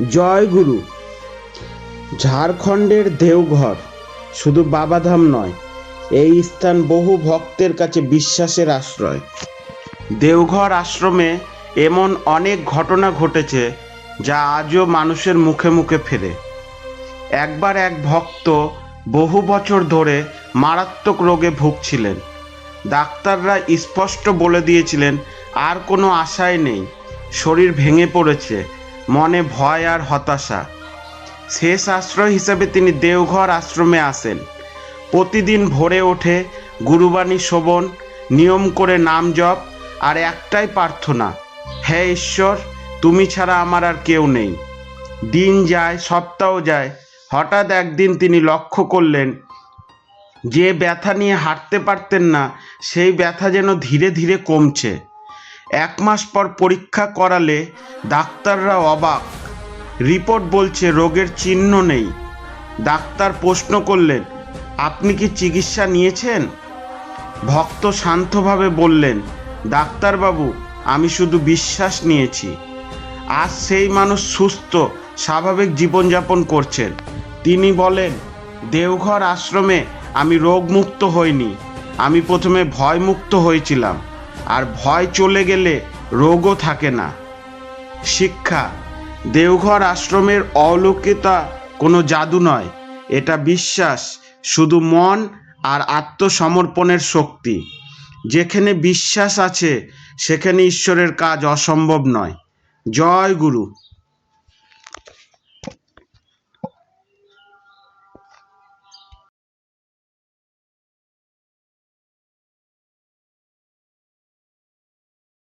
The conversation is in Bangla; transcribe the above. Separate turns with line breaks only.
জয় গুরু। ঝাড়খণ্ডের দেওঘর শুধু বাবাধাম নয়, এই স্থান বহু ভক্তের কাছে বিশ্বাসের আশ্রয়। দেওঘর আশ্রমে এমন অনেক ঘটনা ঘটেছে যা আজও মানুষের মুখে মুখে ফেরে। একবার এক ভক্ত বহু বছর ধরে মারাত্মক রোগে ভুগছিলেন। ডাক্তাররা স্পষ্ট বলে দিয়েছিলেন আর কোনো আশাই নেই, শরীর ভেঙে পড়েছে, মনে ভয় আর হতাশা। শেষ আশ্রয় হিসেবে তিনি দেওঘর আশ্রমে আসেন। প্রতিদিন ভোরে ওঠে গুরুবাণী শ্রবণ, নিয়ম করে নাম জপ, আর একটাই প্রার্থনা, হে ঈশ্বর, তুমি ছাড়া আমার আর কেউ নেই। দিন যায়, সপ্তাহ যায়, হঠাৎ একদিন তিনি লক্ষ্য করলেন যে ব্যথা নিয়ে হাঁটতে পারতেন না, সেই ব্যথা যেন ধীরে ধীরে কমছে। 1 মাস পর পরীক্ষা করালে ডাক্তাররা অবাক, রিপোর্ট বলছে রোগের চিহ্ন নেই। ডাক্তার প্রশ্ন করলেন, আপনি কি চিকিৎসা নিয়েছেন? ভক্ত শান্তভাবে বললেন, ডাক্তারবাবু, আমি শুধু বিশ্বাস নিয়েছি। আজ সেই মানুষ সুস্থ, স্বাভাবিক জীবনযাপন করছেন। তিনি বলেন, দেওঘর আশ্রমে আমি রোগমুক্ত হইনি, আমি প্রথমে ভয়মুক্ত হয়েছিলাম, আর ভয় চলে গেলে রোগও থাকে না। শিক্ষা: দেওঘর আশ্রমের অলৌকিকতা কোনো জাদু নয়, এটা বিশ্বাস, শুধু মন আর আত্মসমর্পণের শক্তি। যেখানে বিশ্বাস আছে সেখানে ঈশ্বরের কাজ অসম্ভব নয়। জয় গুরু।